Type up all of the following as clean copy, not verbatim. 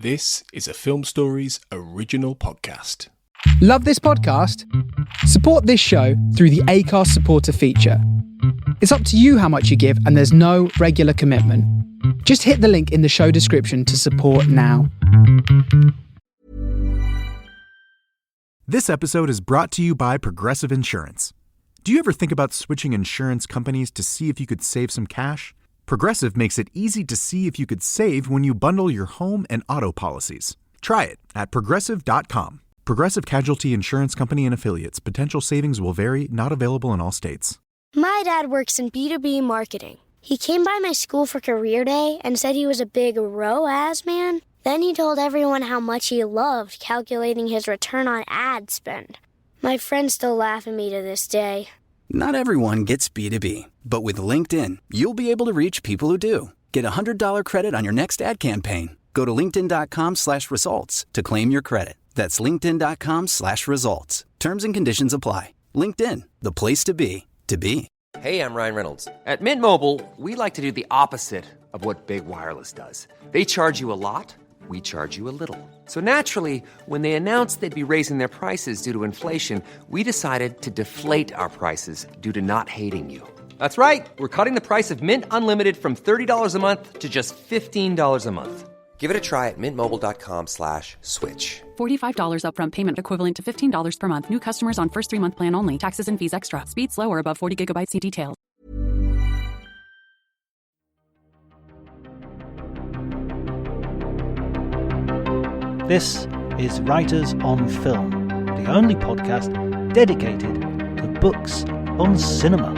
This is a Film Stories original podcast. Love this podcast? Support this show through the Acast supporter feature. It's up to you how much you give, and there's no regular commitment. Just hit the link in the show description to support now. This episode is brought to you by Progressive Insurance. Do you ever think about switching insurance companies to see if you could save some cash? Progressive makes it easy to see if you could save when you bundle your home and auto policies. Try it at Progressive.com. Progressive Casualty Insurance Company and Affiliates. Potential savings will vary, not available in all states. My dad works in B2B marketing. He came by my school for career day and said he was a big ROAS man. Then he told everyone how much he loved calculating his return on ad spend. My friends still laugh at me to this day. Not everyone gets B2B, but with LinkedIn, you'll be able to reach people who do. Get a $100 credit on your next ad campaign. Go to linkedin.com/results to claim your credit. That's linkedin.com/results. Terms and conditions apply. LinkedIn, the place to be, to be. Hey, I'm Ryan Reynolds. At Mint Mobile, we like to do the opposite of what Big Wireless does. They charge you a lot, we charge you a little. So naturally, when they announced they'd be raising their prices due to inflation, we decided to deflate our prices due to not hating you. That's right. We're cutting the price of Mint Unlimited from $30 a month to just $15 a month. Give it a try at mintmobile.com/switch. $45 upfront payment equivalent to $15 per month. New customers on first 3-month plan only. Taxes and fees extra. Speed slower above 40 gigabytes. See details. This is Writers on Film, the only podcast dedicated to books on cinema.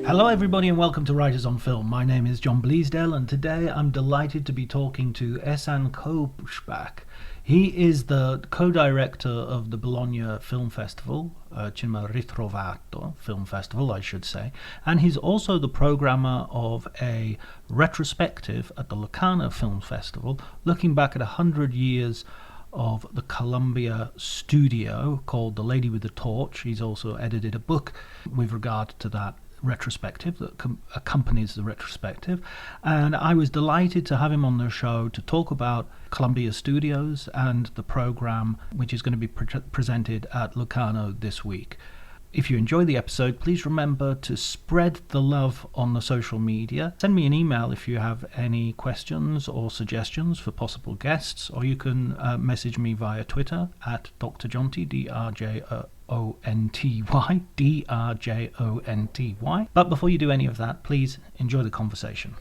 Hello everybody and welcome to Writers on Film. My name is John Bleasdale and today I'm delighted to be talking to Ehsan Khoshbakht. He is the co-director of the Bologna Film Festival, Cinema Ritrovato Film Festival, I should say, and he's also the programmer of a retrospective at the Locarno Film Festival, looking back at 100 years of the Columbia studio called The Lady with the Torch. He's also edited a book with regard to that retrospective that accompanies the retrospective, and I was delighted to have him on the show to talk about Columbia Studios and the program which is going to be presented at Locarno this week. If you enjoy the episode, please remember to spread the love on the social media. Send me an email if you have any questions or suggestions for possible guests, or you can message me via Twitter at Dr. Jonty, DRJONTY. But before you do any of that, please enjoy the conversation.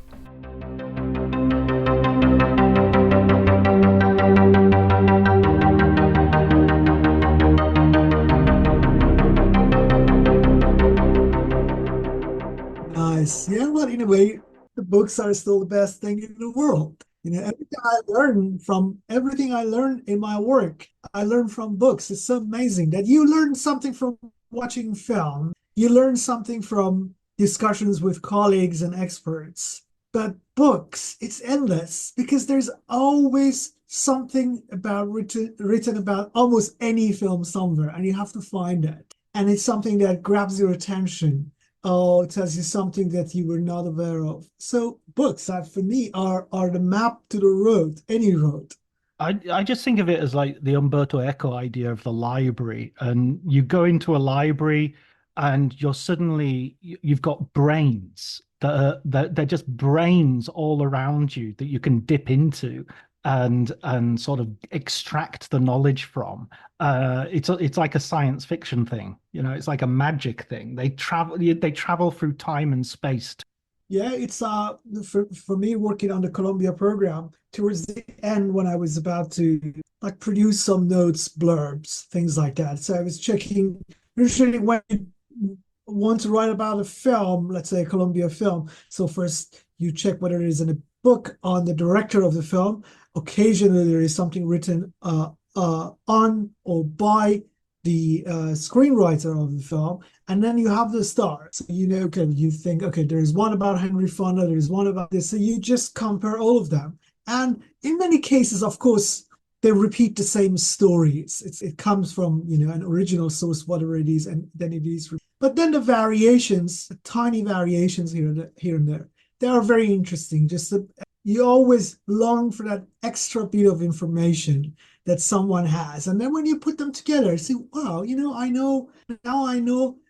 Nice. Yeah, well, in a way, the books are still the best thing in the world. Everything I learn in my work, I learn from books. It's so amazing that you learn something from watching film. You learn something from discussions with colleagues and experts. But books, it's endless because there's always something about written about almost any film somewhere, and you have to find it. And it's something that grabs your attention. Oh, it tells you something that you were not aware of. So books, for me, are the map to the road, any road. I just think of it as like the Umberto Eco idea of the library. And you go into a library and you've got brains they're just brains all around you that you can dip into and sort of extract the knowledge from. It's like a science fiction thing, it's like a magic thing. They travel through time and space. Yeah, it's for me working on the Columbia program, towards the end when I was about to produce some notes, blurbs, things like that. So I was checking, usually when you want to write about a film, let's say a Columbia film. So first you check whether it is in a book on the director of the film. Occasionally there is something written on or by the screenwriter of the film, and then you have the stars. So you think, okay, there's one about Henry Fonda, there's one about this. So you just compare all of them. And in many cases, of course, they repeat the same stories. It comes from, an original source, whatever it is, and then it is. But then the variations, the tiny variations here and there, they are very interesting. You always long for that extra bit of information that someone has. And then when you put them together, you see, wow, I know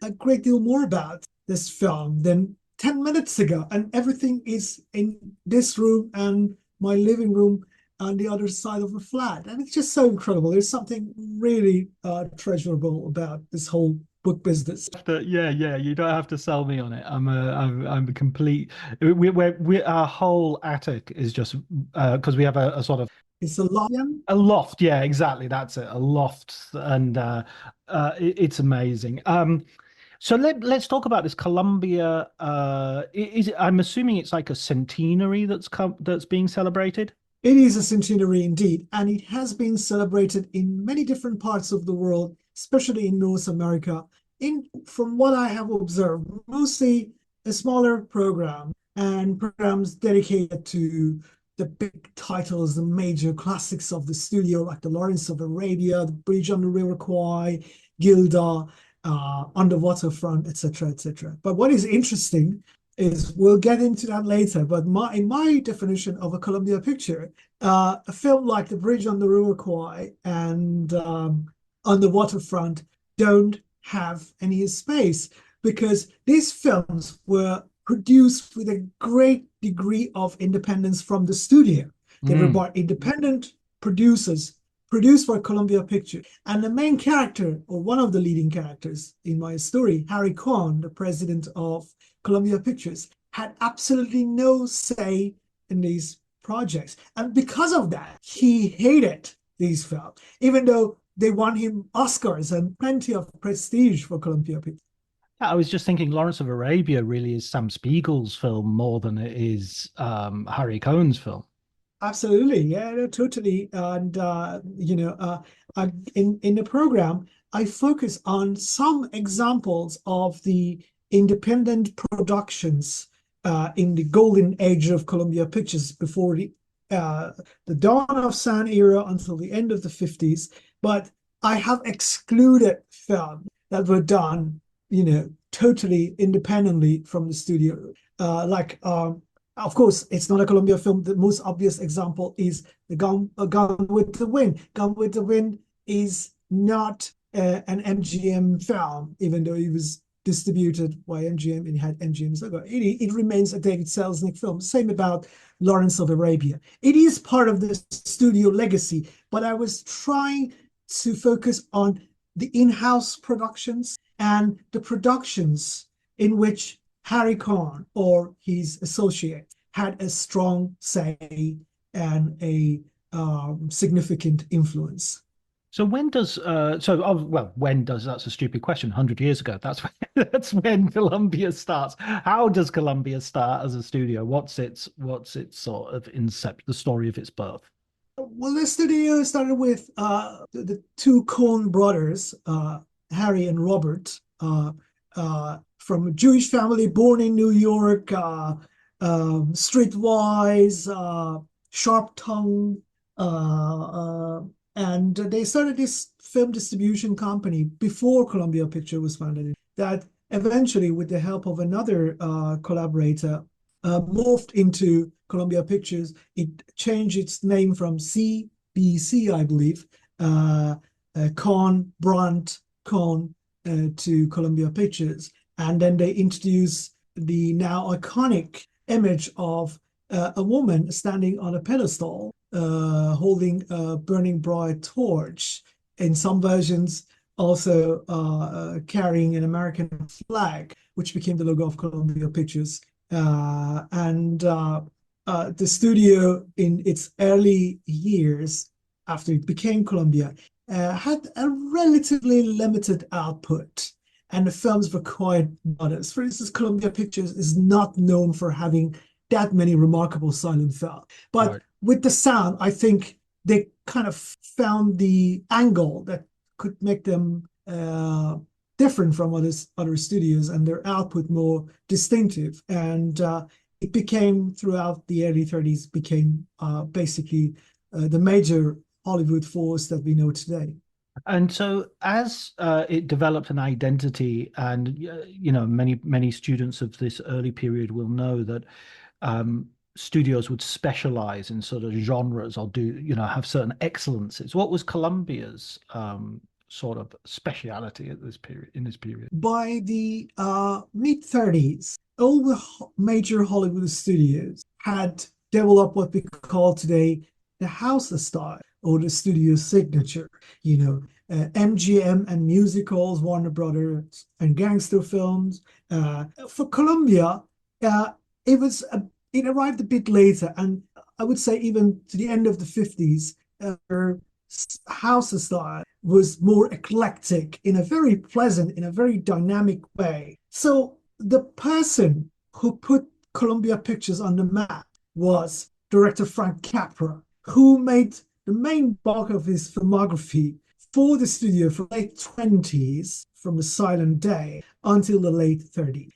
a great deal more about this film than 10 minutes ago. And everything is in this room and my living room on the other side of the flat. And it's just so incredible. There's something really treasurable about this whole book business. Yeah, you don't have to sell me on it. I'm a complete. Our whole attic is just because we have a sort of. It's a loft. A loft, yeah, exactly. That's it, a loft, and it's amazing. So let's talk about this Columbia. I'm assuming it's like a centenary that's being celebrated. It is a centenary indeed, and it has been celebrated in many different parts of the world, especially in North America. From what I have observed, mostly a smaller program and programs dedicated to the big titles, the major classics of the studio, like the Lawrence of Arabia, the Bridge on the River Kwai, Gilda, On the Waterfront, etc., etc. But what is interesting is, we'll get into that later, but in my definition of a Columbia picture, a film like The Bridge on the River Kwai and On the Waterfront don't have any space, because these films were produced with a great degree of independence from the studio. They were by independent producers, produced by Columbia Pictures. And the main character, or one of the leading characters in my story, Harry Cohn, the president of Columbia Pictures, had absolutely no say in these projects. And because of that, he hated these films, even though they won him Oscars and plenty of prestige for Columbia Pictures. I was just thinking Lawrence of Arabia really is Sam Spiegel's film more than it is Harry Cohn's film. Absolutely, yeah, no, totally. And in the program, I focus on some examples of the independent productions in the golden age of Columbia Pictures, before the dawn of sound era until the end of the 50s. But I have excluded films that were done, totally independently from the studio. Of course, it's not a Columbia film. The most obvious example is the Gone with the Wind. Gone with the Wind is not an MGM film, even though it was distributed by MGM and had MGM's logo. It remains a David Selznick film. Same about Lawrence of Arabia. It is part of the studio legacy, but I was trying to focus on the in-house productions and the productions in which Harry Cohn or his associate had a strong say and a significant influence. So when does that's a stupid question. 100 years ago, that's when Columbia starts. How does Columbia start as a studio? What's its sort of the story of its birth? Well, the studio started with the two Cohn brothers, Harry and Robert, from a Jewish family born in New York, streetwise, sharp-tongued, and they started this film distribution company before Columbia Pictures was founded, that eventually, with the help of another collaborator, morphed into Columbia Pictures. It changed its name from CBC, I believe, Cohn, Brandt, Cohn, to Columbia Pictures. And then they introduced the now iconic image of a woman standing on a pedestal, holding a burning bright torch. In some versions, also carrying an American flag, which became the logo of Columbia Pictures. The studio, in its early years after it became Columbia, had a relatively limited output, and the films were quite modest. For instance, Columbia Pictures is not known for having that many remarkable silent films. But right, with the sound, I think they kind of found the angle that could make them different from other studios, and their output more distinctive. And it became, throughout the early 30s, became basically the major Hollywood force that we know today. And so, as it developed an identity, and many students of this early period will know that studios would specialize in sort of genres or have certain excellences. What was Columbia's sort of speciality at this period? In this period, by the mid 30s, all the major Hollywood studios had developed what we call today the house style or the studio signature. MGM and musicals, Warner Brothers and gangster films. For Columbia, it arrived a bit later, and I would say even to the end of the 50s, house style was more eclectic in a very pleasant, in a very dynamic way. So the person who put Columbia Pictures on the map was director Frank Capra, who made the main bulk of his filmography for the studio from the late 20s, from The Silent Day, until the late 30s.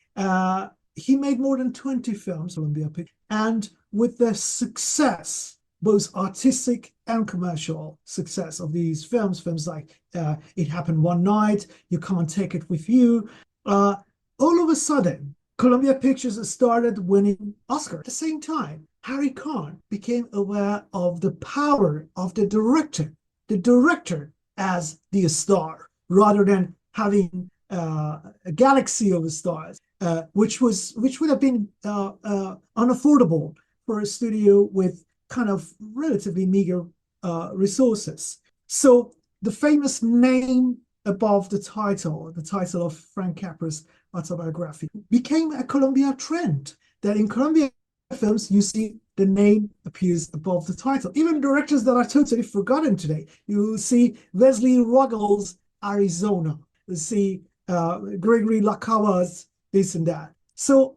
He made more than 20 films, Columbia Pictures, and with the success, both artistic and commercial success of these films like It Happened One Night, You Can't Take It With You, all of a sudden, Columbia Pictures started winning Oscars. At the same time, Harry Cohn became aware of the power of the director as the star, rather than having a galaxy of stars, which would have been unaffordable for a studio with kind of relatively meager resources. So the famous name above the title of Frank Capra's autobiography, became a Columbia trend. That in Columbia films, you see the name appears above the title. Even directors that are totally forgotten today, you will see Leslie Ruggles' Arizona. You see Gregory Lacava's this and that. So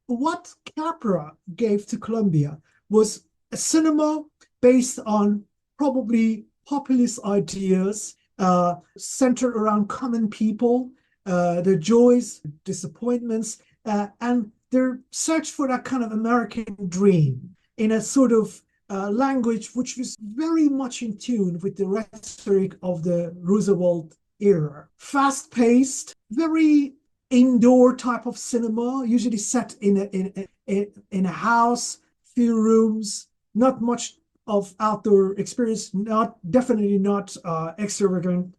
what Capra gave to Columbia was a cinema based on probably populist ideas, centered around common people, their joys, disappointments, and their search for that kind of American dream in a sort of language which was very much in tune with the rhetoric of the Roosevelt era. Fast-paced, very indoor type of cinema, usually set in a house, few rooms, not much of outdoor experience, definitely not extravagant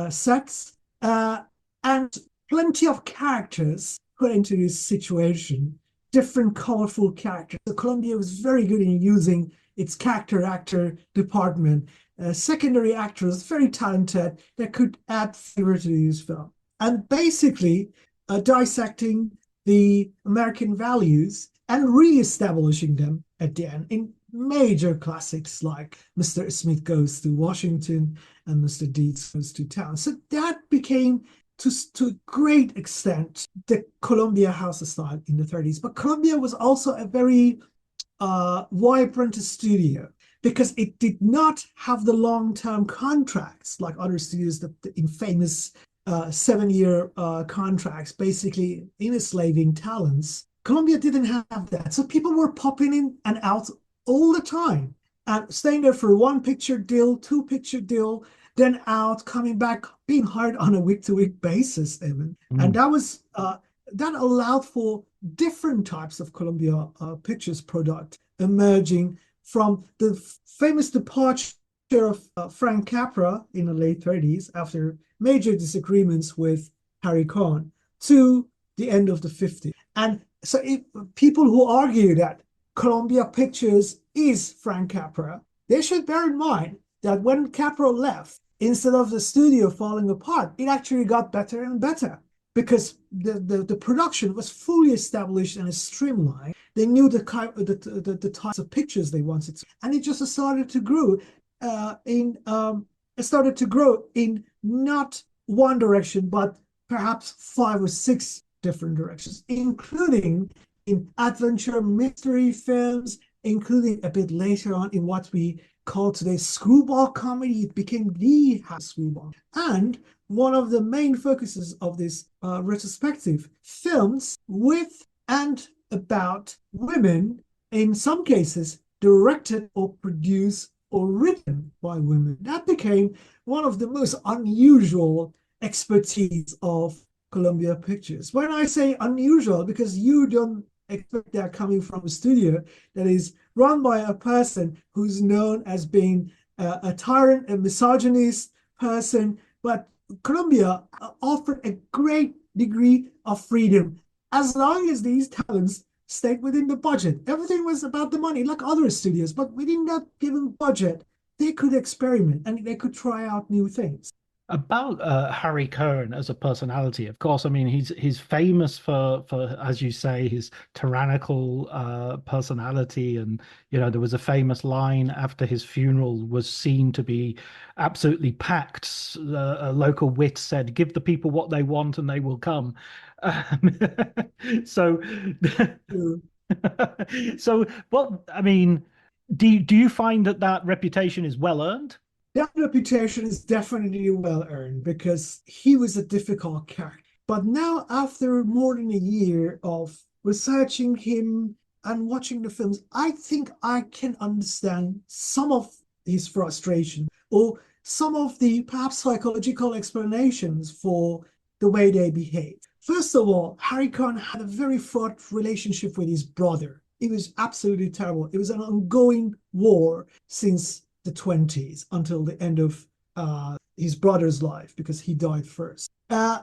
sets, and plenty of characters put into this situation, different colorful characters. So Columbia was very good in using its character actor department, secondary actors, very talented, that could add flavor to this film. And basically dissecting the American values and re-establishing them at the end in major classics like Mr. Smith Goes to Washington and Mr. Deeds Goes to Town. So that became, to a great extent, the Columbia house style in the 30s. But Columbia was also a very vibrant studio because it did not have the long-term contracts like other studios that in famous 7-year contracts, basically enslaving talents. Columbia didn't have that. So people were popping in and out all the time and staying there for 1 picture deal, 2 picture deal, then out, coming back, being hired on a week-to-week basis even. And that was that allowed for different types of Columbia Pictures product emerging from the famous departure of Frank Capra in the late 30s after major disagreements with Harry Cohn to the end of the 50s. And so people who argue that Columbia Pictures is Frank Capra, they should bear in mind that when Capra left, instead of the studio falling apart, it actually got better and better because the production was fully established and streamlined. They knew the types of pictures they wanted, and it just started to grow in not one direction, but perhaps 5 or 6 different directions, including in adventure mystery films, including a bit later on in what we call today screwball comedy. It became the screwball. And one of the main focuses of this retrospective, films with and about women, in some cases directed or produced or written by women. That became one of the most unusual expertise of Columbia Pictures. When I say unusual, because you don't expect that coming from a studio that is run by a person who's known as being a tyrant, a misogynist person, but Columbia offered a great degree of freedom as long as these talents stayed within the budget. Everything was about the money, like other studios, but within that given budget, they could experiment and they could try out new things. About Harry Cohn as a personality, of course, I mean he's famous for as you say his tyrannical personality, and there was a famous line after his funeral was seen to be absolutely packed. A local wit said, "Give the people what they want and they will come." So, so what I mean, do you find that reputation is well earned? That reputation is definitely well earned because he was a difficult character. But now, after more than a year of researching him and watching the films, I think I can understand some of his frustration or some of the perhaps psychological explanations for the way they behave. First of all, Harry Cohn had a very fraught relationship with his brother. It was absolutely terrible. It was an ongoing war since the 20s until the end of his brother's life, because he died first.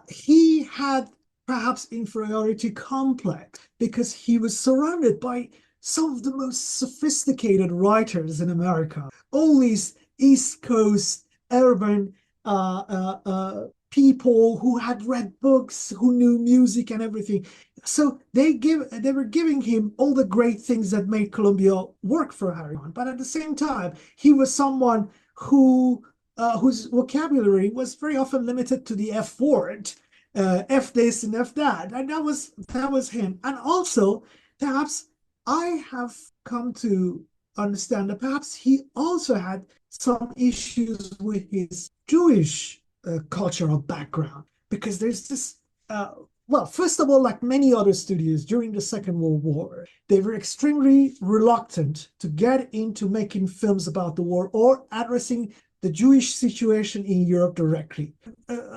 He had perhaps inferiority complex because he was surrounded by some of the most sophisticated writers in America. All these East Coast urban people who had read books, who knew music and everything. So they were giving him all the great things that made Columbia work for Harry Cohn. But at the same time, he was someone whose vocabulary was very often limited to the F word, F this and F that. And that was him. And also, perhaps I have come to understand that perhaps he also had some issues with his Jewish cultural background, because there's this well, first of all, like many other studios during the Second World War, they were extremely reluctant to get into making films about the war or addressing the Jewish situation in Europe directly.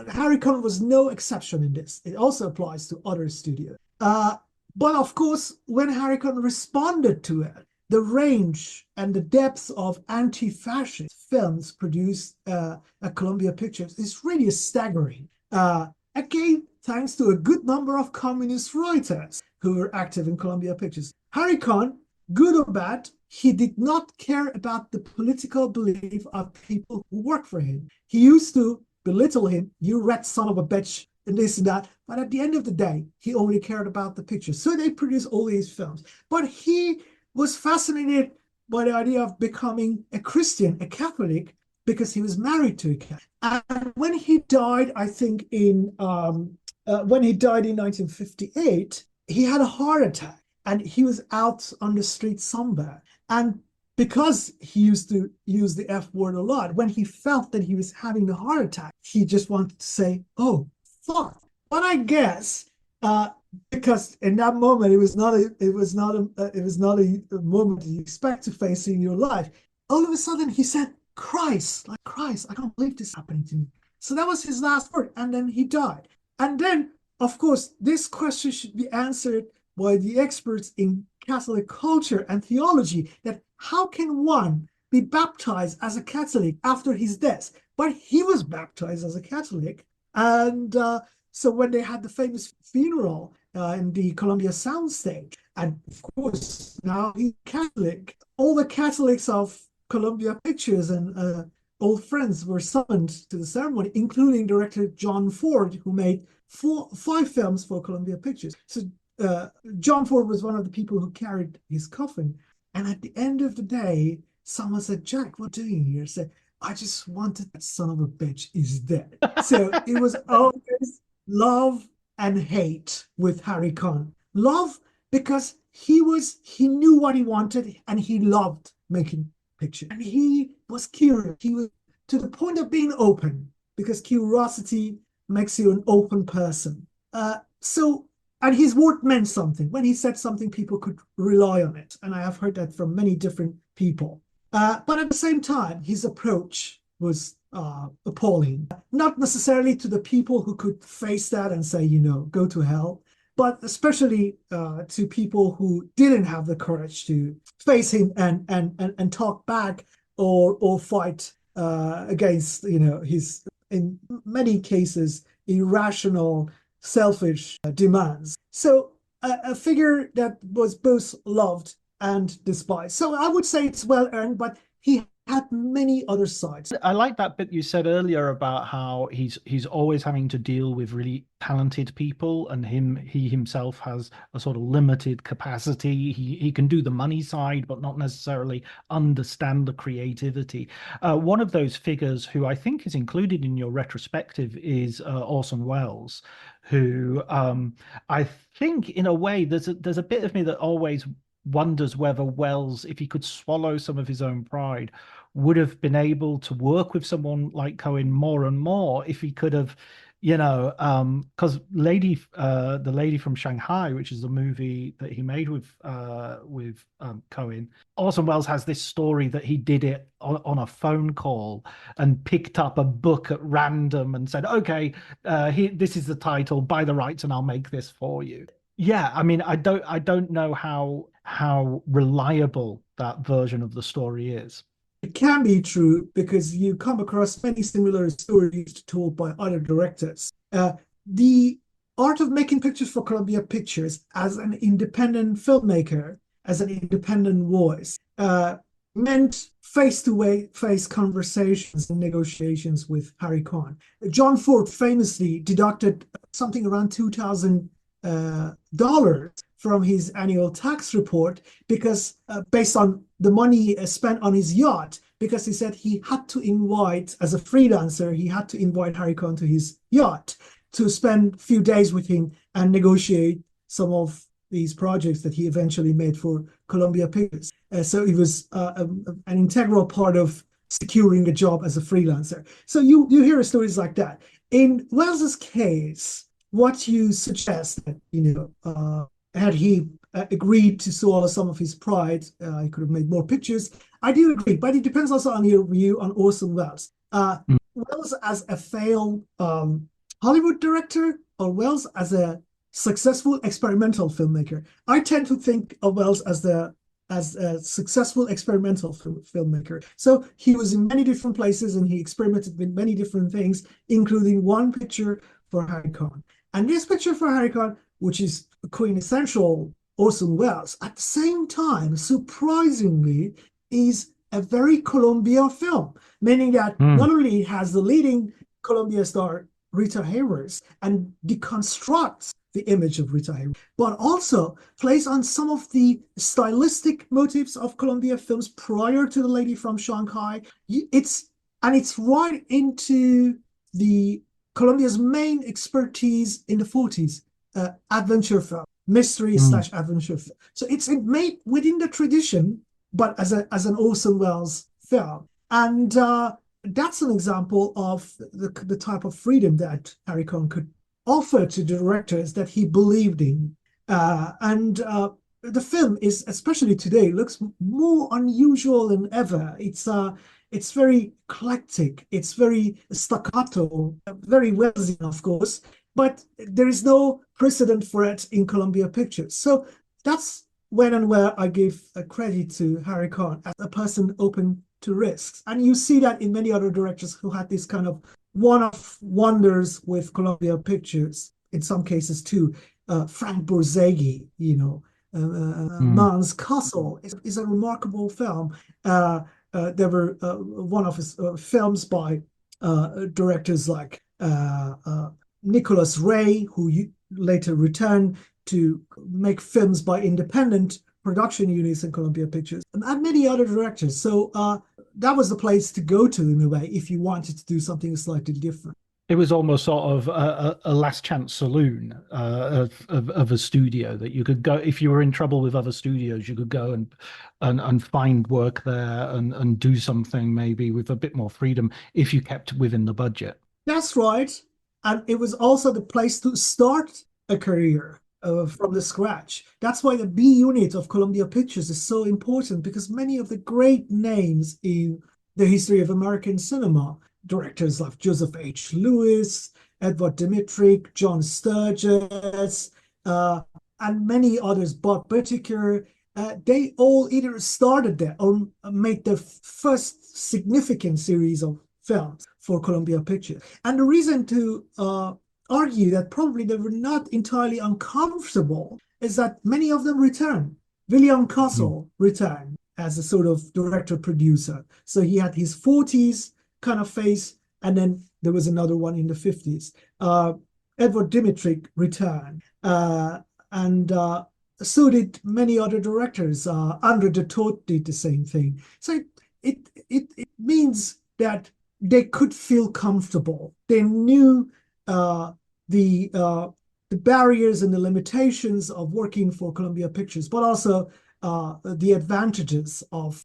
Harry Cohn was no exception in this. It also applies to other studios. But of course, when Harry Cohn responded to it, the range and the depth of anti-fascist films produced at Columbia Pictures is really staggering. Again, thanks to a good number of communist writers who were active in Columbia Pictures. Harry Cohn, good or bad, he did not care about the political belief of people who worked for him. He used to belittle him, you rat son of a bitch, and this and that. But at the end of the day, he only cared about the pictures. So they produced all these films. But he was fascinated by the idea of becoming a Christian, a Catholic, because he was married to a Catholic. And when he died, I think when he died in 1958, he had a heart attack and he was out on the street somewhere. And because he used to use the F word a lot, when he felt that he was having the heart attack, he just wanted to say, "Oh, fuck." But I guess because in that moment it was not a moment you expect to face in your life. All of a sudden he said, "Christ, like Christ, I can't believe this is happening to me." So that was his last word, and then he died. And then, of course, this question should be answered by the experts in Catholic culture and theology, that how can one be baptized as a Catholic after his death? But he was baptized as a Catholic. And so when they had the famous funeral in the Columbia Soundstage, and of course, now he's Catholic, all the Catholics of Columbia Pictures and old friends were summoned to the ceremony, including director John Ford, who made 5 films for Columbia Pictures. So John Ford was one of the people who carried his coffin. And at the end of the day, someone said, "Jack, what are you doing here?" I said, "I just wanted that son of a bitch is dead." So it was always love and hate with Harry Cohn. Love because he knew what he wanted and he loved making pictures. And he was curious. He was to the point of being open, because curiosity makes you an open person. And his word meant something. When he said something, people could rely on it. And I have heard that from many different people. But at the same time, his approach was appalling. Not necessarily to the people who could face that and say, go to hell, but especially to people who didn't have the courage to face him and talk back or fight against, his, in many cases, irrational, selfish demands. So a figure that was both loved and despised. So I would say it's well earned, but he had many other sides. I like that bit you said earlier about how he's always having to deal with really talented people, and he himself has a sort of limited capacity. He can do the money side, but not necessarily understand the creativity. One of those figures who I think is included in your retrospective is Orson Welles, who I think in a way there's a bit of me that always wonders whether Welles, if he could swallow some of his own pride, would have been able to work with someone like Cohen more and more if he could have, because the Lady from Shanghai, which is the movie that he made with Cohen, Orson Welles has this story that he did it on a phone call and picked up a book at random and said, okay, this is the title, buy the rights and I'll make this for you. Yeah, I mean, I don't know how reliable that version of the story is. It can be true because you come across many similar stories told by other directors. The art of making pictures for Columbia Pictures as an independent filmmaker, as an independent voice, meant face-to-face conversations and negotiations with Harry Cohn. John Ford famously deducted something around $2,000 from his annual tax report because based on the money spent on his yacht, because he said he had to invite, as a freelancer, he had to invite Harry Cohn to his yacht to spend a few days with him and negotiate some of these projects that he eventually made for Columbia Pictures. So it was an integral part of securing a job as a freelancer. So you hear stories like that. In Welles's case, what you suggest that, had he agreed to swallow some of his pride, he could have made more pictures. I do agree, but it depends also on your view on Orson Welles. Welles as a failed Hollywood director, or Welles as a successful experimental filmmaker? I tend to think of Welles as a successful experimental filmmaker. So he was in many different places and he experimented with many different things, including one picture for Harry Cohn. And this picture for Harry Cohn, which is quintessential Orson Welles, at the same time, surprisingly, is a very Columbia film, meaning that not only it has the leading Columbia star Rita Hayworth and deconstructs the image of Rita Hayworth, but also plays on some of the stylistic motifs of Columbia films prior to The Lady from Shanghai. It's right into the Columbia's main expertise in the 40s, adventure film, mystery / adventure film. So it's made within the tradition, but as an Orson Welles film. And that's an example of the type of freedom that Harry Cohn could offer to directors that he believed in. The film is, especially today, looks more unusual than ever. It's very eclectic, it's very staccato, very Wellesian, of course, but there is no precedent for it in Columbia Pictures. So that's when and where I give credit to Harry Cohn as a person open to risks. And you see that in many other directors who had this kind of one-off wonders with Columbia Pictures, in some cases too. Frank Borzage, Man's Castle is a remarkable film. There were one of his films by directors like Nicholas Ray, who later returned to make films by independent production units in Columbia Pictures, and many other directors. So that was the place to go to, in a way, if you wanted to do something slightly different. It was almost sort of a last chance saloon of a studio that you could go, if you were in trouble with other studios, you could go and find work there and do something maybe with a bit more freedom if you kept within the budget. That's right. And it was also the place to start a career. from the scratch. That's why the B unit of Columbia Pictures is so important, because many of the great names in the history of American cinema, directors like Joseph H. Lewis, Edward Dmytryk, John Sturges, and many others, Bob Whittaker, they all either started there or made the first significant series of films for Columbia Pictures. And the reason to argue that probably they were not entirely uncomfortable is that many of them returned. William Castle returned as a sort of director-producer. So he had his 40s kind of face, and then there was another one in the 50s. Edward Dmytryk returned, and so did many other directors. Andre de Toth did the same thing. So it means that they could feel comfortable. They knew the barriers and the limitations of working for Columbia Pictures, but also the advantages of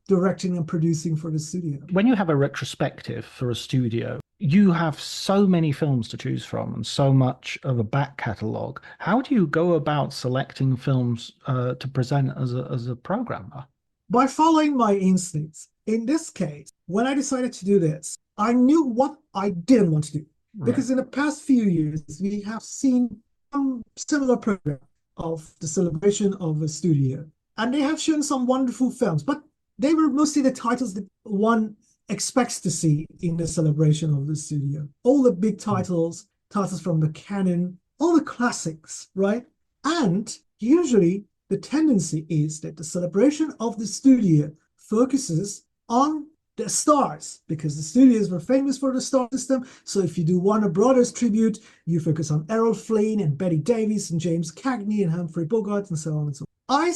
directing and producing for the studio. When you have a retrospective for a studio, you have so many films to choose from and so much of a back catalogue. How do you go about selecting films to present as a programmer? By following my instincts. In this case, when I decided to do this, I knew what I didn't want to do. Because in the past few years, we have seen some similar program of the celebration of a studio. And they have shown some wonderful films, but they were mostly the titles that one expects to see in the celebration of the studio. All the big titles from the canon, all the classics, right? And usually the tendency is that the celebration of the studio focuses on the stars, because the studios were famous for the star system. So if you do Warner Brothers tribute, you focus on Errol Flynn and Bette Davis and James Cagney and Humphrey Bogart and so on and so on. I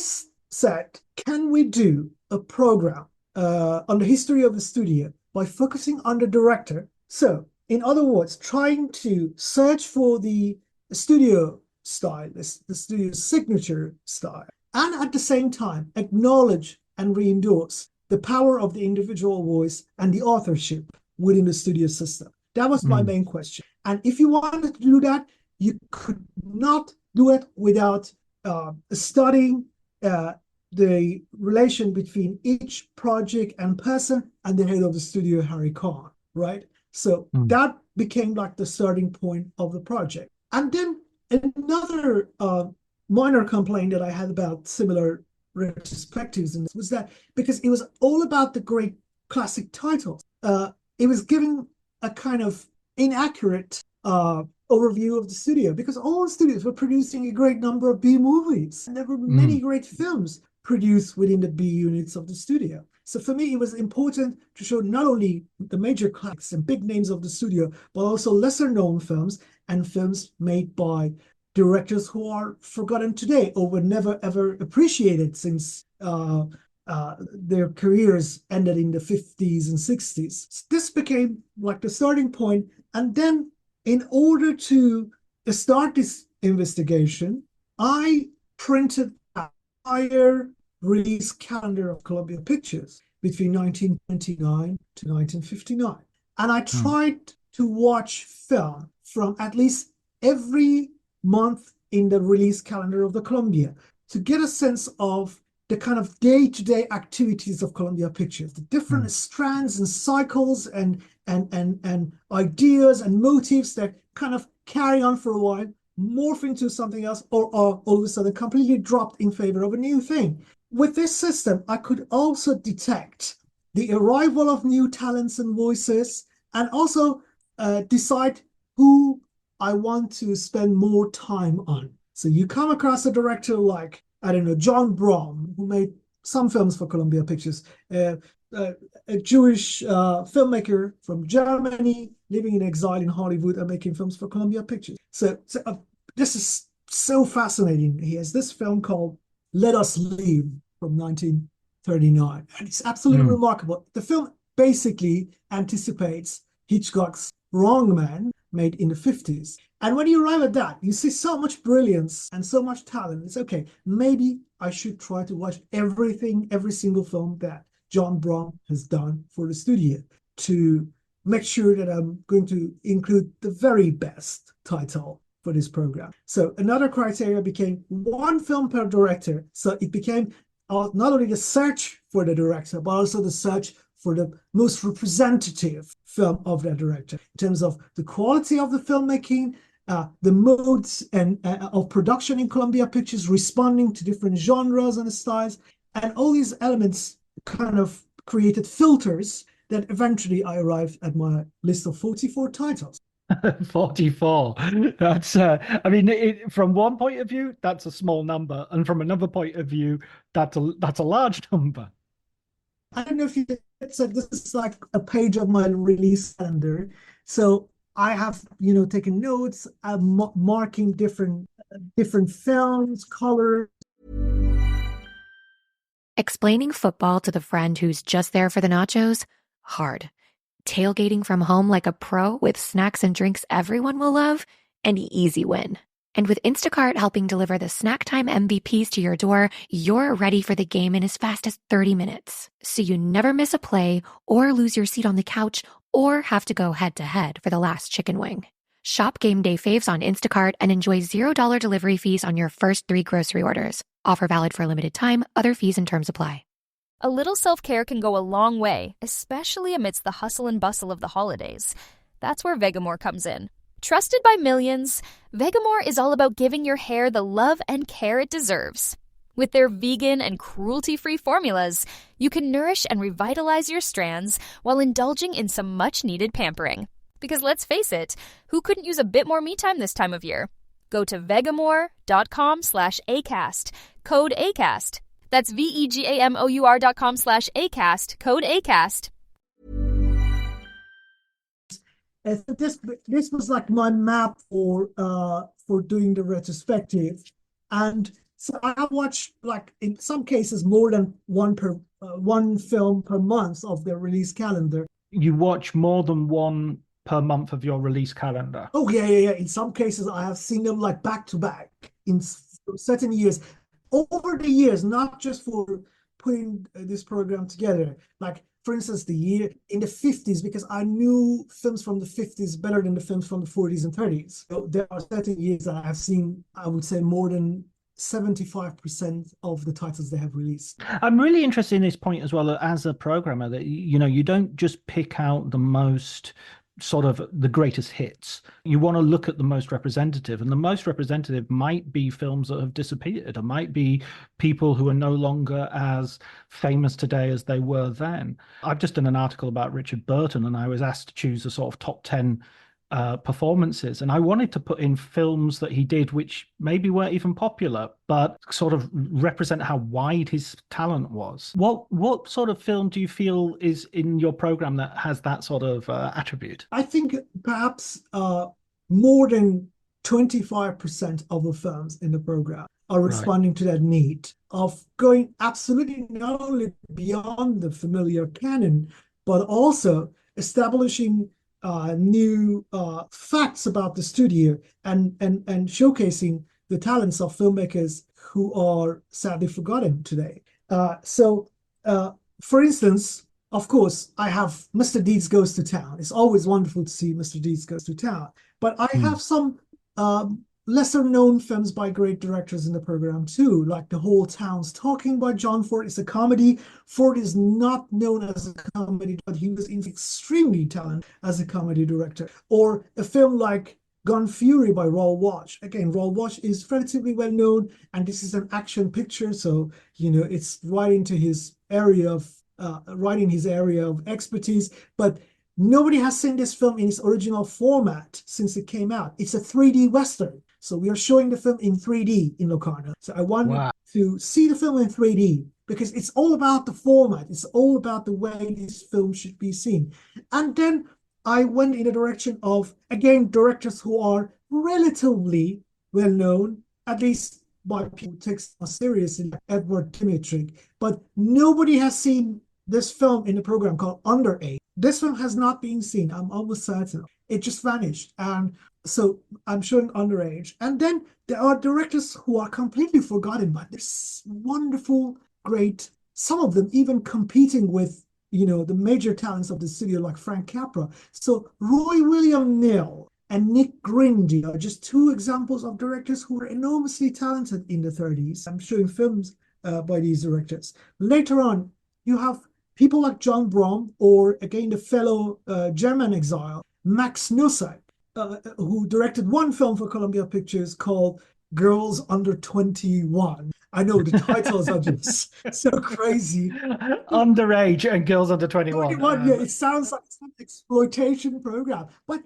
said, can we do a program on the history of the studio by focusing on the director? So in other words, trying to search for the studio style, the studio signature style, and at the same time acknowledge and re-endorse the power of the individual voice and the authorship within the studio system. That was my main question. And if you wanted to do that, you could not do it without studying the relation between each project and person and the head of the studio, Harry Kahn, right? So that became like the starting point of the project. And then another minor complaint that I had about similar retrospectives and was that because it was all about the great classic titles, it was giving a kind of inaccurate overview of the studio, because all studios were producing a great number of B movies, and there were many great films produced within the B units of the studio. So for me, it was important to show not only the major classics and big names of the studio, but also lesser known films and films made by directors who are forgotten today or were never ever appreciated since their careers ended in the 50s and 60s. This became like the starting point. And then in order to start this investigation, I printed an entire release calendar of Columbia Pictures between 1929 to 1959. And I tried to watch film from at least every month in the release calendar of the Columbia to get a sense of the kind of day-to-day activities of Columbia Pictures, the different strands and cycles and ideas and motifs that kind of carry on for a while, morph into something else, or are all of a sudden completely dropped in favor of a new thing. With this system, I could also detect the arrival of new talents and voices, and also decide who I want to spend more time on. So you come across a director like, I don't know, John Brom, who made some films for Columbia Pictures, a Jewish filmmaker from Germany living in exile in Hollywood and making films for Columbia Pictures. So this is so fascinating. He has this film called Let Us Live from 1939. And it's absolutely remarkable. The film basically anticipates Hitchcock's Wrong Man, made in the 50s. And when you arrive at that, you see so much brilliance and so much talent. It's okay, maybe I should try to watch every single film that John Brom has done for the studio to make sure that I'm going to include the very best title for this program. So another criteria became one film per director. So it became not only the search for the director, but also the search for the most representative film of that director in terms of the quality of the filmmaking, the modes and of production in Columbia Pictures, responding to different genres and styles, and all these elements kind of created filters that eventually I arrived at my list of 44 titles. 44. That's, from one point of view, that's a small number, and from another point of view, that's a large number. I don't know if you said this is like a page of my release calendar. So I have, taken notes, I'm marking different films, colors. Explaining football to the friend who's just there for the nachos? Hard. Tailgating from home like a pro with snacks and drinks everyone will love? An easy win. And with Instacart helping deliver the snack time MVPs to your door, you're ready for the game in as fast as 30 minutes. So you never miss a play or lose your seat on the couch or have to go head-to-head for the last chicken wing. Shop Game Day Faves on Instacart and enjoy $0 delivery fees on your first 3 grocery orders. Offer valid for a limited time. Other fees and terms apply. A little self-care can go a long way, especially amidst the hustle and bustle of the holidays. That's where Vegamore comes in. Trusted by millions, Vegamore is all about giving your hair the love and care it deserves. With their vegan and cruelty-free formulas, you can nourish and revitalize your strands while indulging in some much-needed pampering. Because let's face it, who couldn't use a bit more me time this time of year? Go to vegamore.com/ACAST, code ACAST. That's vegamor.com/ACAST, code ACAST. This was like my map for doing the retrospective, and so I have watched, like in some cases, more than one film per month of their release calendar. You watch more than one per month of your release calendar? Oh yeah. In some cases, I have seen them like back to back in certain years. Over the years, not just for putting this program together, like for instance, the year in the 50s, because I knew films from the 50s better than the films from the 40s and 30s. So there are certain years that I have seen, I would say, more than 75% of the titles they have released. I'm really interested in this point as well, as a programmer, that you don't just pick out the most sort of the greatest hits. You want to look at the most representative, and the most representative might be films that have disappeared. It might be people who are no longer as famous today as they were then. I've just done an article about Richard Burton, and I was asked to choose a sort of top 10 performances, and I wanted to put in films that he did which maybe weren't even popular, but sort of represent how wide his talent was. What sort of film do you feel is in your program that has that sort of attribute? I think perhaps more than 25% of the films in the program are responding to that need of going absolutely not only beyond the familiar canon, but also establishing new facts about the studio and showcasing the talents of filmmakers who are sadly forgotten today. So, for instance, of course, I have Mr. Deeds Goes to Town. It's always wonderful to see Mr. Deeds Goes to Town. But I have some lesser known films by great directors in the program too, like The Whole Town's Talking by John Ford. It's a comedy. Ford is not known as a comedy, but he was extremely talented as a comedy director. Or a film like Gun Fury by Raoul Walsh. Again, Raoul Walsh is relatively well known, and this is an action picture, so it's right into his area of expertise. But nobody has seen this film in its original format since it came out. It's a 3D Western. So we are showing the film in 3D in Locarno. So I wanted to see the film in 3D because it's all about the format. It's all about the way this film should be seen. And then I went in the direction of, again, directors who are relatively well known, at least by people who take it seriously, like Edward Dmytryk. But nobody has seen this film in the program called Underage. This film has not been seen, I'm almost certain. It just vanished. And so I'm showing Underage. And then there are directors who are completely forgotten, but they're wonderful, great, some of them even competing with, the major talents of the studio like Frank Capra. So Roy William Neill and Nick Grindy are just two examples of directors who were enormously talented in the 30s. I'm showing films by these directors. Later on, you have people like John Brom, or again, the fellow German exile, Max Nussek, who directed one film for Columbia Pictures called Girls Under 21. I know the titles are just so crazy. Underage and Girls Under 21. Yeah, it sounds like some exploitation program, but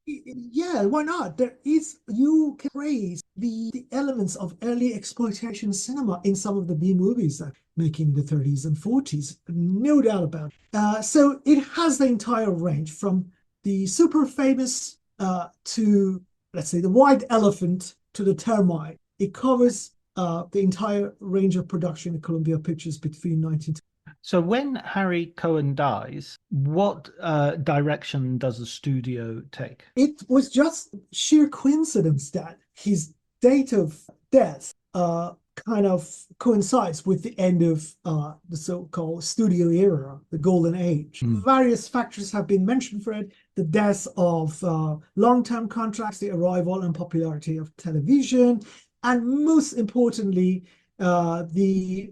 yeah, why not? You can praise the elements of early exploitation cinema in some of the B movies that making the 30s and 40s, no doubt about it. So it has the entire range from the super famous to, let's say, the white elephant to the termite. It covers the entire range of production at Columbia Pictures between 19... So when Harry Cohen dies, what direction does the studio take? It was just sheer coincidence that his date of death kind of coincides with the end of the so-called studio era, the golden age. Various factors have been mentioned for it: the death of long-term contracts, the arrival and popularity of television, and most importantly, the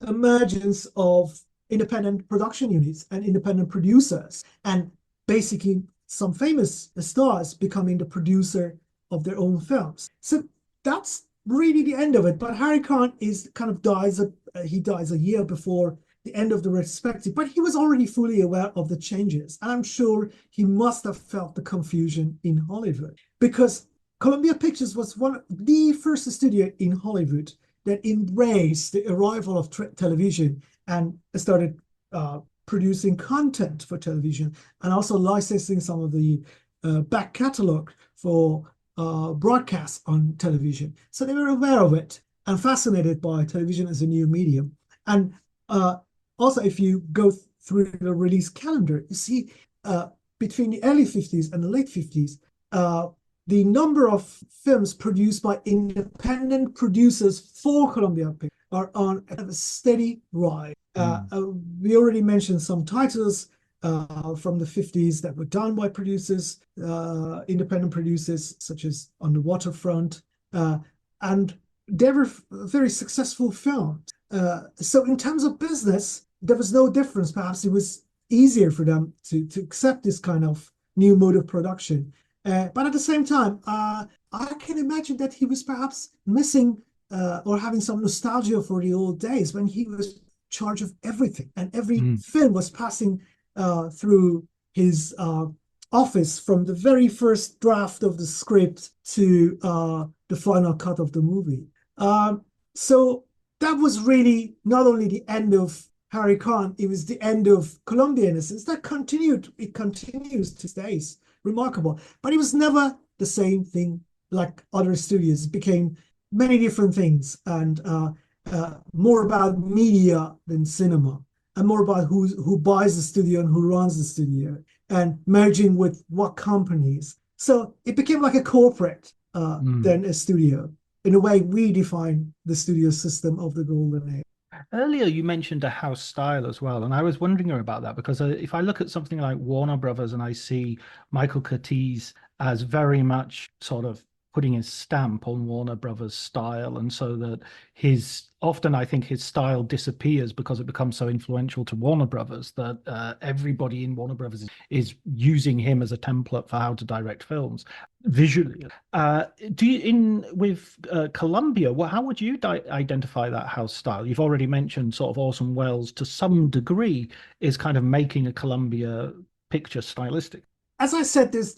emergence of independent production units and independent producers, and basically some famous stars becoming the producer of their own films. So that's really the end of it. But Harry Cohen dies a year before the end of the retrospective, but he was already fully aware of the changes, and I'm sure he must have felt the confusion in Hollywood, because Columbia Pictures was one of the first studio in Hollywood that embraced the arrival of television and started producing content for television, and also licensing some of the back catalog for broadcast on television. So they were aware of it and fascinated by television as a new medium. And also, if you go through the release calendar, you see between the early 50s and the late 50s, the number of films produced by independent producers for Columbia Pictures are on a steady rise. We already mentioned some titles from the 50s that were done by producers, independent producers, such as On the Waterfront, and they were very successful films. So in terms of business, there was no difference. Perhaps it was easier for them to accept this kind of new mode of production. But at the same time, I can imagine that he was perhaps missing or having some nostalgia for the old days when he was in charge of everything, and every film was passing through his office, from the very first draft of the script to the final cut of the movie. So that was really not only the end of Harry Cohen, it was the end of Columbia, in a sense. It continues to this days. Remarkable. But it was never the same thing like other studios. It became many different things, and more about media than cinema, and more about who buys the studio and who runs the studio, and merging with what companies. So it became like a corporate than a studio. In a way, we define the studio system of the golden age. Earlier, you mentioned a house style as well, and I was wondering about that, because if I look at something like Warner Brothers and I see Michael Curtiz as very much sort of putting his stamp on Warner Brothers style, and so that often I think his style disappears because it becomes so influential to Warner Brothers that everybody in Warner Brothers is using him as a template for how to direct films visually. With Columbia, how would you identify that house style? You've already mentioned sort of Orson Welles to some degree is kind of making a Columbia picture stylistic. As I said, there's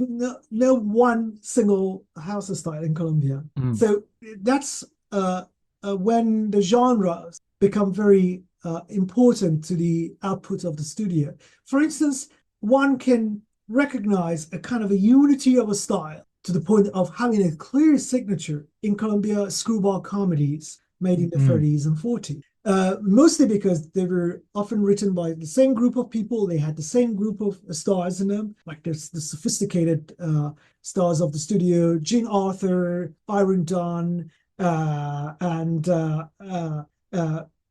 no one single house style in Columbia. So that's when the genres become very important to the output of the studio. For instance, one can recognize a kind of a unity of a style to the point of having a clear signature in Columbia screwball comedies made in the 30s and 40s. Mostly because they were often written by the same group of people. They had the same group of stars in them, like there's the sophisticated stars of the studio, Gene Arthur, Byron Dunn, and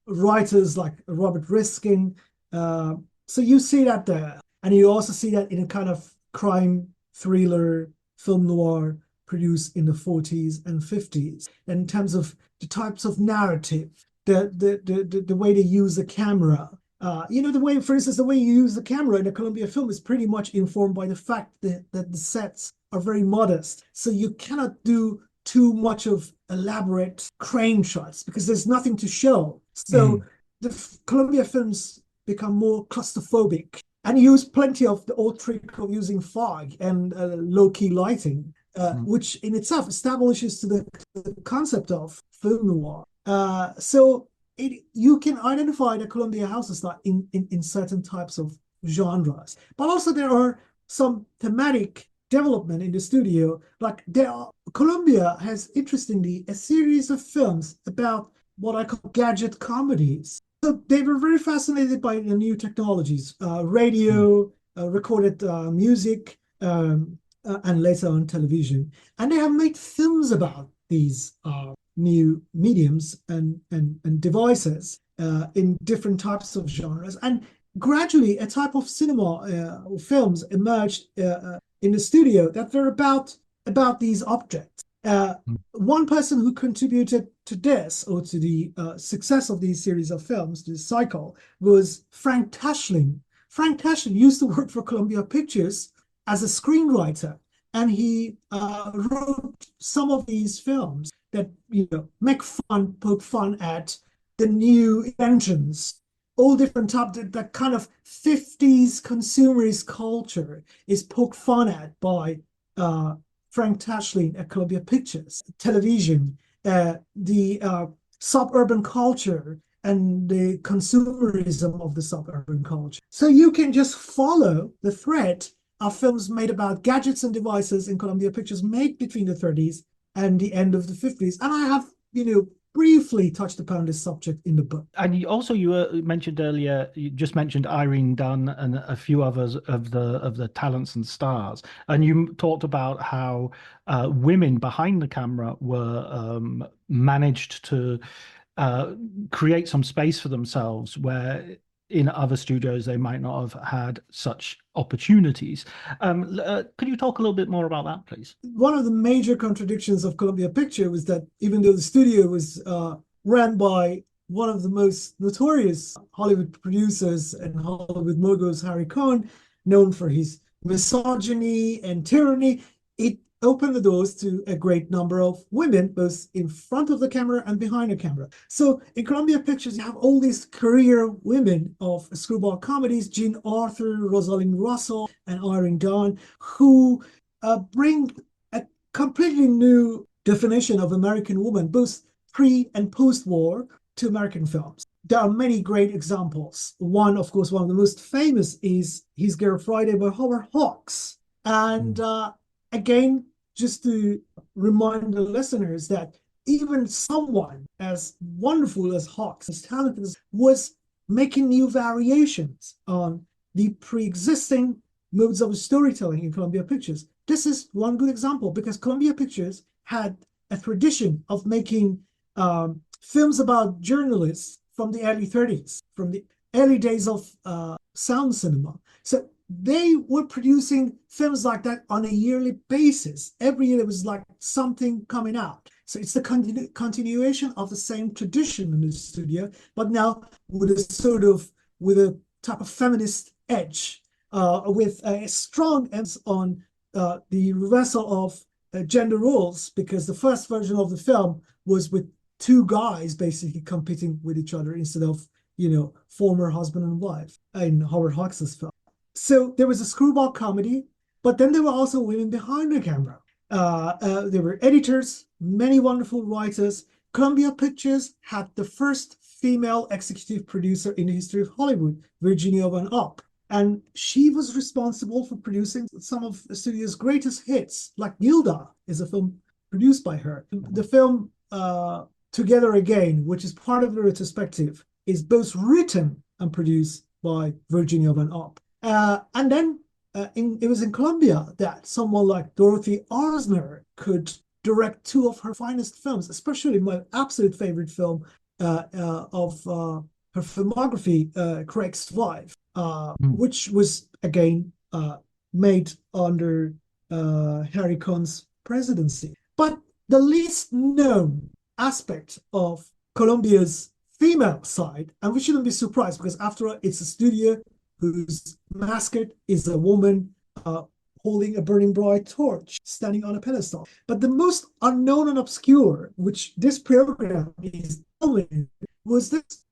writers like Robert Riskin. So you see that there. And you also see that in a kind of crime thriller film noir produced in the 40s and 50s, in terms of the types of narrative, the way they use the camera. The way, for instance, the way you use the camera in a Columbia film is pretty much informed by the fact that the sets are very modest. So you cannot do too much of elaborate crane shots because there's nothing to show. So the Columbia films become more claustrophobic and use plenty of the old trick of using fog and low-key lighting, which in itself establishes to the concept of film noir. You can identify the Columbia houses in certain types of genres, but also there are some thematic development in the studio. Like Columbia has, interestingly, a series of films about what I call gadget comedies. So they were very fascinated by the new technologies, radio, recorded music, and later on television. And they have made films about these new mediums and devices in different types of genres. And gradually a type of cinema films emerged in the studio that were about these objects. One person who contributed to this, or to the success of these series of films, this cycle, was Frank Tashlin. Frank Tashlin used to work for Columbia Pictures as a screenwriter, and he wrote some of these films that poke fun at the new inventions, all different types. That kind of 50s consumerist culture is poked fun at by Frank Tashlin at Columbia Pictures. Television, the suburban culture and the consumerism of the suburban culture. So you can just follow the thread of films made about gadgets and devices in Columbia Pictures made between the 30s and the end of the 50s. And I have, briefly touched upon this subject in the book. And you mentioned earlier, you just mentioned Irene Dunn and a few others of the talents and stars, and you talked about how women behind the camera were managed to create some space for themselves where in other studios they might not have had such opportunities. Could you talk a little bit more about that, please? One of the major contradictions of Columbia Pictures was that even though the studio was ran by one of the most notorious Hollywood producers and Hollywood moguls, Harry Cohn, known for his misogyny and tyranny, it opened the doors to a great number of women, both in front of the camera and behind the camera. So in Columbia Pictures, you have all these career women of screwball comedies, Jean Arthur, Rosalind Russell, and Irene Dunn, who bring a completely new definition of American woman, both pre and post-war, to American films. There are many great examples. One, of course, one of the most famous is His Girl Friday by Howard Hawks. And again, just to remind the listeners that even someone as wonderful as Hawks, as talented as, was making new variations on the pre-existing modes of storytelling in Columbia Pictures. This is one good example because Columbia Pictures had a tradition of making films about journalists from the early 30s, from the early days of sound cinema. So they were producing films like that on a yearly basis. Every year there was like something coming out. So it's the continuation of the same tradition in the studio, but now with a type of feminist edge, with a strong emphasis on the reversal of gender roles, because the first version of the film was with two guys basically competing with each other instead of, former husband and wife in Howard Hawks' film. So there was a screwball comedy, but then there were also women behind the camera. There were editors, many wonderful writers. Columbia Pictures had the first female executive producer in the history of Hollywood, Virginia Van Opp. And she was responsible for producing some of the studio's greatest hits, like Gilda is a film produced by her. The film Together Again, which is part of the retrospective, is both written and produced by Virginia Van Opp. And then it was in Columbia that someone like Dorothy Arzner could direct two of her finest films, especially my absolute favorite film of her filmography, Craig's Wife, which was, again, made under Harry Cohn's presidency. But the least known aspect of Colombia's female side, and we shouldn't be surprised because after all, it's a studio whose mascot is a woman holding a burning bright torch, standing on a pedestal. But the most unknown and obscure, which this program is only, was this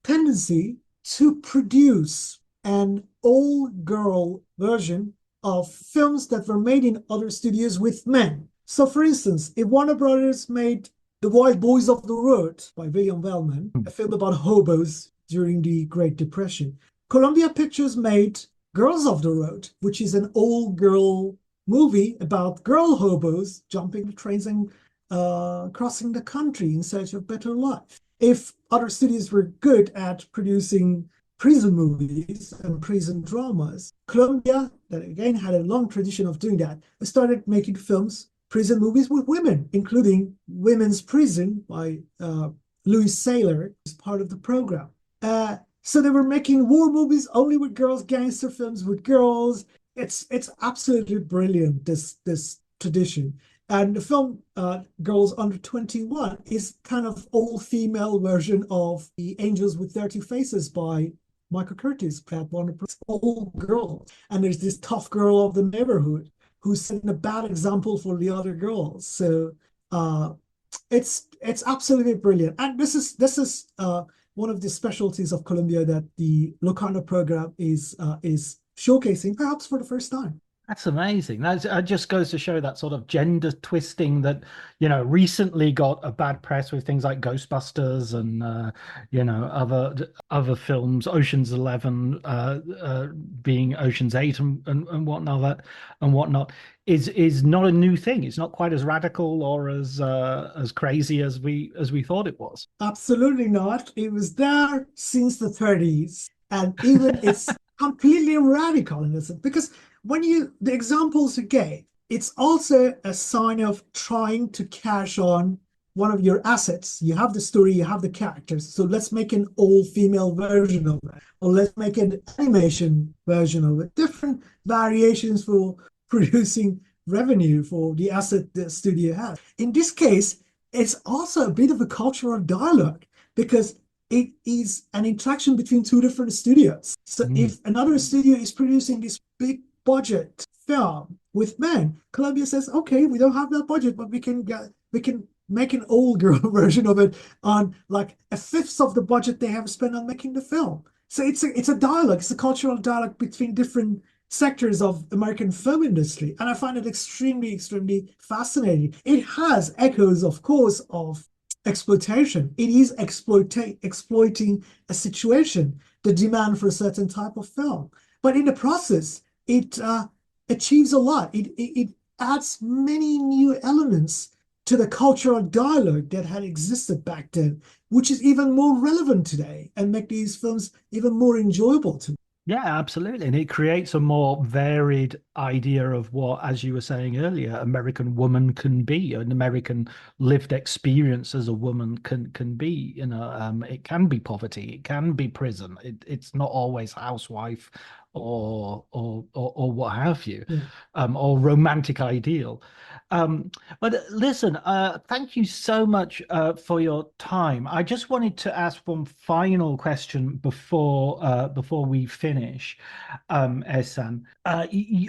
tendency to produce an all-girl version of films that were made in other studios with men. So, for instance, if Warner Brothers made The Wild Boys of the Road by William Wellman, a film about hobos during the Great Depression, Columbia Pictures made Girls of the Road, which is an all-girl movie about girl hobos jumping the trains and crossing the country in search of better life. If other studios were good at producing prison movies and prison dramas, Columbia, that again had a long tradition of doing that, started making films, prison movies with women, including Women's Prison by Louis Saylor, as part of the program. So they were making war movies only with girls, gangster films with girls. It's absolutely brilliant, this tradition. And the film Girls Under 21 is kind of all-female version of The Angels with Dirty Faces by Michael Curtis, Pat Warner, all girls. And there's this tough girl of the neighborhood who's setting a bad example for the other girls. So it's absolutely brilliant. And this is one of the specialties of Colombia that the Locarno program is showcasing, perhaps for the first time. That's amazing. That just goes to show that sort of gender twisting that, recently got a bad press with things like Ghostbusters and, other films, Ocean's 11 being Ocean's 8 and whatnot is not a new thing. It's not quite as radical or as crazy as we thought it was. Absolutely not. It was there since the 30s, and even it's completely radical in this, because the examples you gave, it's also a sign of trying to cash on one of your assets. You have the story, you have the characters, so let's make an all-female version of it, or let's make an animation version of it. Different variations for producing revenue for the asset the studio has. In this case, it's also a bit of a cultural dialogue because it is an interaction between two different studios. So if another studio is producing this big budget film with men, Columbia says, okay, we don't have that budget, but we can make an old girl version of it on like a fifth of the budget they have spent on making the film. So it's a dialogue, it's a cultural dialogue between different sectors of American film industry, and I find it extremely, extremely fascinating. It has echoes, of course, of exploitation. It is exploiting a situation, the demand for a certain type of film, but in the process, it achieves a lot. It adds many new elements to the cultural dialogue that had existed back then, which is even more relevant today and make these films even more enjoyable to me. Yeah, absolutely. And it creates a more varied idea of what, as you were saying earlier, American woman can be, an American lived experience as a woman can be. It can be poverty, it can be prison. It's not always housewife or what have you, or romantic ideal. But listen, thank you so much for your time. I just wanted to ask one final question before we finish, Ehsan.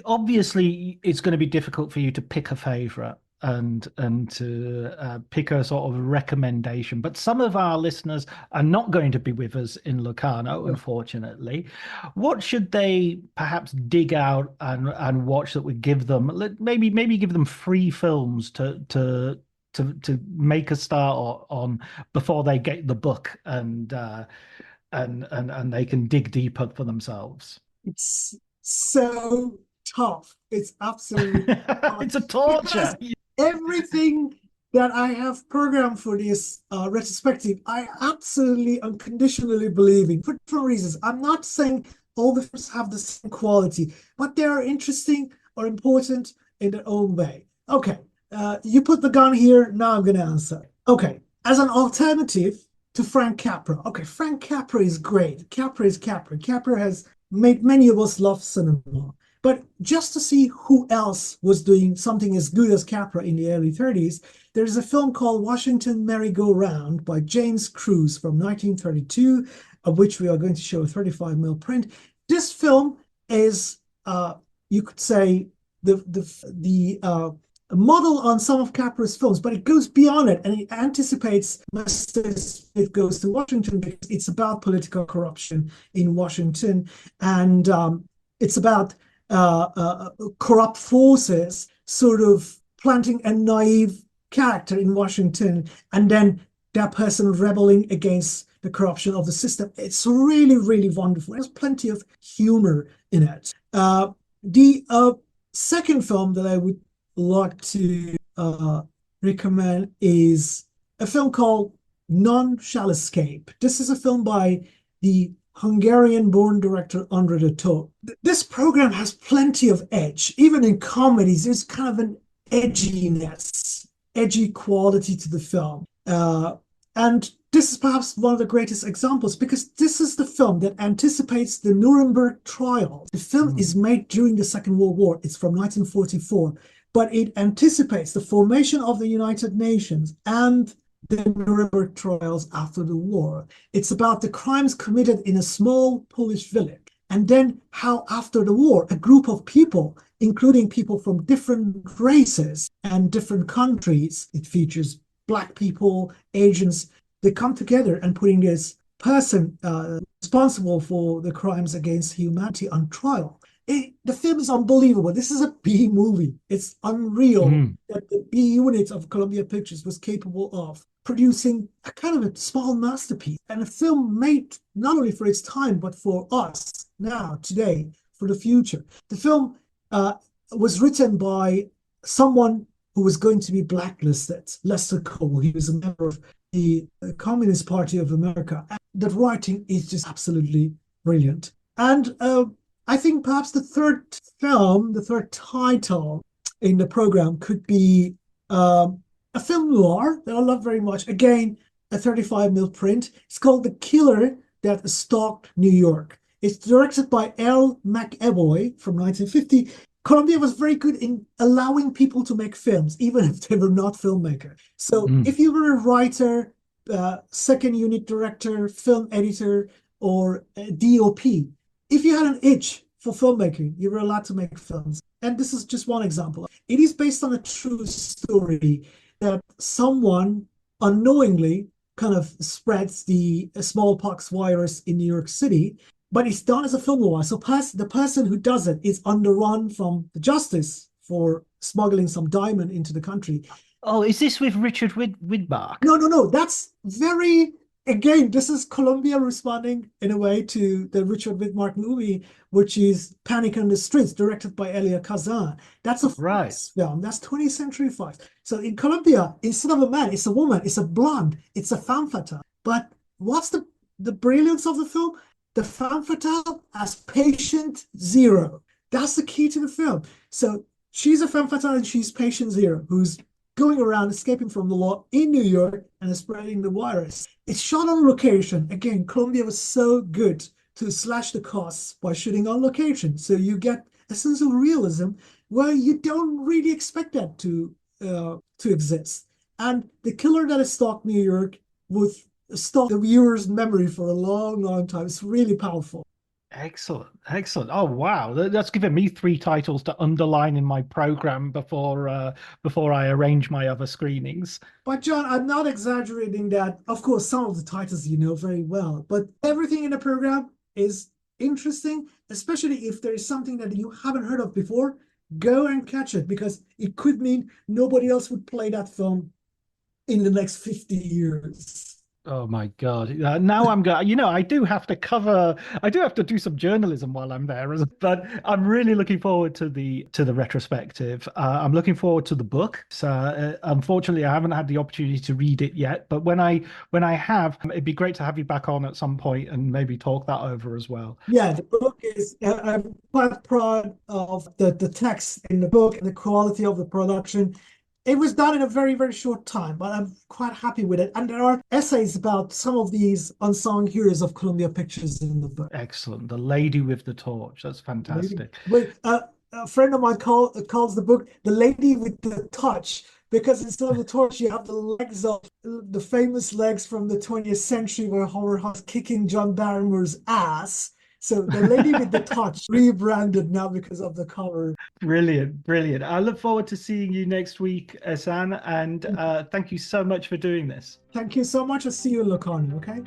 Obviously, it's going to be difficult for you to pick a favorite and to pick a sort of recommendation, but some of our listeners are not going to be with us in Locarno, unfortunately. What should they perhaps dig out and watch that would give them maybe give them free films to make a start on before they get the book and they can dig deeper for themselves? It's so tough. It's absolutely it's a torture. Everything that I have programmed for this retrospective, I absolutely unconditionally believe in, for different reasons. I'm not saying all the films have the same quality, but they are interesting or important in their own way. Okay, you put the gun here, now I'm going to answer. Okay, as an alternative to Frank Capra. Okay, Frank Capra is great. Capra is Capra. Capra has made many of us love cinema. But just to see who else was doing something as good as Capra in the early 30s, there's a film called Washington Merry-Go-Round by James Cruise from 1932, of which we are going to show a 35mm print. This film is, you could say, the model on some of Capra's films, but it goes beyond it, and it anticipates Mr. Smith Goes to Washington, because it's about political corruption in Washington, and it's about corrupt forces sort of planting a naive character in Washington, and then that person rebelling against the corruption of the system. It's really, really wonderful. There's plenty of humor in it. The second film that I would like to recommend is a film called None Shall Escape. This is a film by the Hungarian-born director André de Toth. This program has plenty of edge. Even in comedies, there's kind of an edginess, edgy quality to the film. And this is perhaps one of the greatest examples, because this is the film that anticipates the Nuremberg trial. The film is made during the Second World War. It's from 1944, but it anticipates the formation of the United Nations and the Nuremberg trials after the war. It's about the crimes committed in a small Polish village, and then how after the war, a group of people, including people from different races and different countries, it features Black people, Asians, they come together and putting this person responsible for the crimes against humanity on trial. The film is unbelievable. This is a B movie. It's unreal that the B unit of Columbia Pictures was capable of producing a kind of a small masterpiece, and a film made not only for its time, but for us now, today, for the future. The film was written by someone who was going to be blacklisted, Lester Cole. He was a member of the Communist Party of America. And the writing is just absolutely brilliant. And I think perhaps the third film, the third title in the program could be a film noir that I love very much. Again, a 35mm print. It's called The Killer That Stalked New York. It's directed by L. McEvoy from 1950. Columbia was very good in allowing people to make films, even if they were not filmmakers. So if you were a writer, second unit director, film editor, or DOP, if you had an itch for filmmaking, you were allowed to make films. And this is just one example. It is based on a true story that someone unknowingly kind of spreads the smallpox virus in New York City, but it's done as a film noir. So the person who does it is on the run from the justice for smuggling some diamond into the country. Oh, is this with Richard Widmark? No. That's very, again, this is Columbia responding in a way to the Richard Widmark movie, which is Panic on the Streets, directed by Elia Kazan. That's a Fox film. That's 20th Century Fox. So in Columbia, instead of a man, it's a woman, it's a blonde, it's a femme fatale. But what's the brilliance of the film? The femme fatale as patient zero. That's the key to the film. So she's a femme fatale and she's patient zero, who's going around escaping from the law in New York and spreading the virus. It's shot on location. Again, Columbia was so good to slash the costs by shooting on location. So you get a sense of realism where you don't really expect that to exist. And The Killer That Stalked New York would stalk the viewer's memory for a long, long time. It's really powerful. Excellent. Oh, wow. That's given me 3 titles to underline in my program before I arrange my other screenings. But John, I'm not exaggerating that. Of course, some of the titles you know very well, but everything in the program is interesting, especially if there is something that you haven't heard of before. Go and catch it, because it could mean nobody else would play that film in the next 50 years. Oh my God. Now I'm going, I do have to do some journalism while I'm there, but I'm really looking forward to the retrospective. I'm looking forward to the book. So unfortunately, I haven't had the opportunity to read it yet, but when I have, it'd be great to have you back on at some point and maybe talk that over as well. Yeah, the book is, I'm quite proud of the text in the book and the quality of the production. It was done in a very, very short time, but I'm quite happy with it. And there are essays about some of these unsung heroes of Columbia Pictures in the book. Excellent. The Lady with the Torch. That's fantastic. A friend of mine calls the book The Lady with the Touch, because instead of the torch, you have the legs of the famous legs from the 20th century where Howard Hawks kicking John Barrymore's ass. So The Lady with the Touch, rebranded now because of the cover. Brilliant, brilliant. I look forward to seeing you next week, Ehsan, and thank you so much for doing this. Thank you so much. I'll see you in Locarno, okay?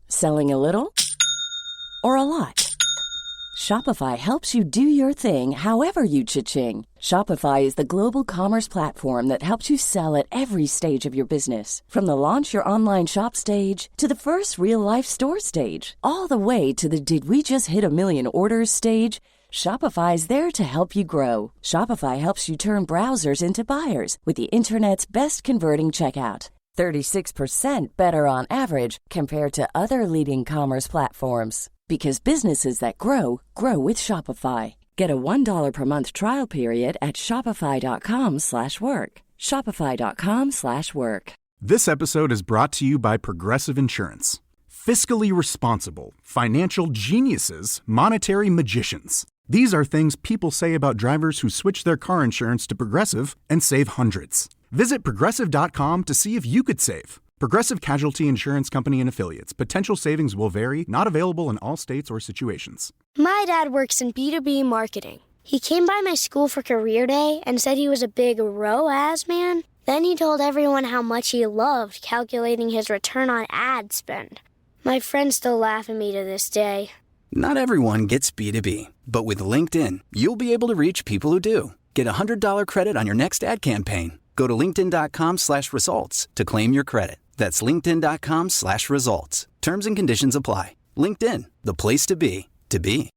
Selling a little or a lot? Shopify helps you do your thing however you cha-ching. Shopify is the global commerce platform that helps you sell at every stage of your business. From the launch your online shop stage to the first real-life store stage, all the way to the did we just hit a million orders stage. Shopify is there to help you grow. Shopify helps you turn browsers into buyers with the internet's best converting checkout. 36% better on average compared to other leading commerce platforms. Because businesses that grow, grow with Shopify. Get a $1 per month trial period at shopify.com/work. Shopify.com/work. This episode is brought to you by Progressive Insurance. Fiscally responsible, financial geniuses, monetary magicians. These are things people say about drivers who switch their car insurance to Progressive and save hundreds. Visit Progressive.com to see if you could save. Progressive Casualty Insurance Company and Affiliates. Potential savings will vary, not available in all states or situations. My dad works in B2B marketing. He came by my school for career day and said he was a big ROAS man. Then he told everyone how much he loved calculating his return on ad spend. My friends still laugh at me to this day. Not everyone gets B2B, but with LinkedIn, you'll be able to reach people who do. Get a $100 credit on your next ad campaign. Go to linkedin.com/results to claim your credit. That's linkedin.com/results. Terms and conditions apply. LinkedIn, the place to be, to be.